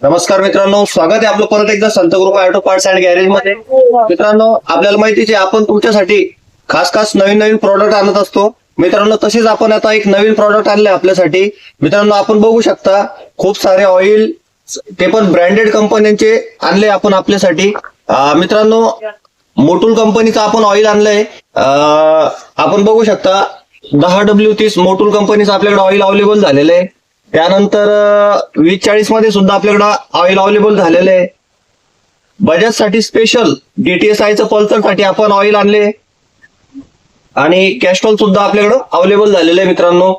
नमस्कार मित्रांनो, स्वागत आहे आपलं परत एकदा संत कृपा ऑटो पार्ट्स अँड गॅरेज मध्ये. मित्रांनो, आपल्याला माहितीच आहे आपण तुमच्यासाठी खास नवीन प्रॉडक्ट आणत असतो. मित्रांनो, तसेच आपण आता एक नवीन प्रॉडक्ट आणले आपल्यासाठी. मित्रांनो, आपण बघू शकता खूप सारे ऑइल, ते पण ब्रँडेड कंपन्यांचे आणले आपण आपल्यासाठी. मित्रांनो, मोटूल कंपनीचं आपण ऑइल आणलंय. आपण बघू शकता 10W30 मोटूल कंपनीचं आपल्याकडे ऑइल अवेलेबल झालेलं आहे. त्यानंतर 2040 मध्ये सुद्धा आपल्याकडे ऑइल अवेलेबल झालेलं आहे. बजाज साठी स्पेशल DTSIचं पल्सर साठी आपण ऑइल आणले आणि कॅस्ट्रॉल सुद्धा आपल्याकडे अवेलेबल झालेलं आहे. मित्रांनो,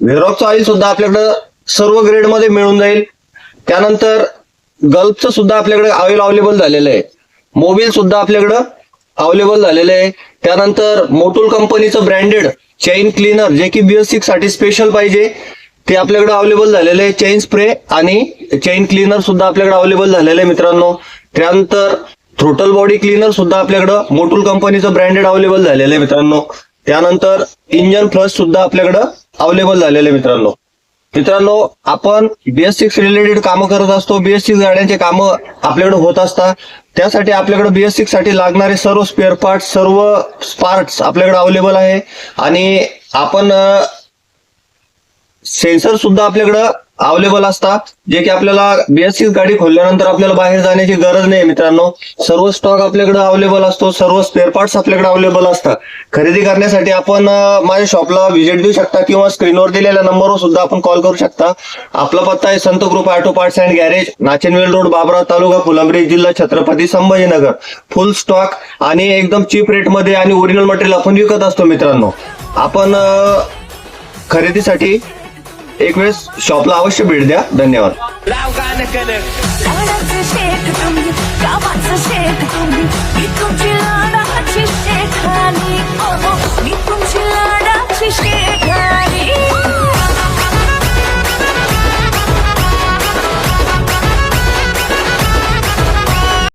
व्हेरॉक्स ऑइल सुद्धा आपल्याकडे सर्व ग्रेड मध्ये मिळून जाईल. त्यानंतर गल्फचं सुद्धा आपल्याकडे ऑइल अवेलेबल झालेलं आहे. मोबिल सुद्धा आपल्याकडे अवेलेबल झालेलं आहे. त्यानंतर मोटूल कंपनीचं ब्रँडेड चेन क्लीनर, जे की BS6 साठी स्पेशल पाहिजे, ते आपल्याकडे अवेलेबल झालेलं आहे. चेन स्प्रे आणि चेन क्लीनर सुद्धा आपल्याकडे अवेलेबल झालेलं आहे. मित्रांनो, त्यानंतर थ्रोटल बॉडी क्लीनर सुद्धा आपल्याकडे मोटूल कंपनीचं ब्रँडेड अवेलेबल झालेलं आहे. मित्रांनो, त्यानंतर इंजन फ्लश सुद्धा आपल्याकडे अवेलेबल झालेलं आहे. मित्रांनो, आपण BS6 रिलेटेड कामं करत असतो. BS6 गाड्यांचे कामं आपल्याकडे होत असतात. त्यासाठी आपल्याकडे BS6 साठी लागणारे सर्व स्पेअर पार्ट्स, सर्व पार्ट्स आपल्याकडे अवेलेबल आहे. आणि आपण सेन्सर सुद्धा आपल्याकडे अवेलेबल असतात, जे की आपल्याला BS6 गाडी खोलल्यानंतर आपल्याला बाहेर जाण्याची गरज नाही. मित्रांनो, सर्व स्टॉक आपल्याकडे अवेलेबल असतो, सर्व स्पेअर पार्ट्स आपल्याकडे अवेलेबल असतात. खरेदी करण्यासाठी आपण माझ्या शॉपला व्हिजिट देऊ शकता किंवा स्क्रीनवर दिलेल्या नंबरवर सुद्धा आपण कॉल करू शकता. आपला पत्ता आहे संत कृपा auto parts and garage, Nachanvel road, बाबरा, तालुका फुलंब्री, जिल्हा छत्रपती संभाजीनगर. फुल स्टॉक आणि एकदम चीप रेट मध्ये आणि ओरिजिनल मटेरियल आपण विकत असतो. मित्रांनो, आपण खरेदीसाठी एक वेळेस शॉपला अवश्य भेट द्या. धन्यवाद. लाडाचं शेत तुम्ही, गावाचं शेत तुम्ही, ही तुमची लाडाची शेत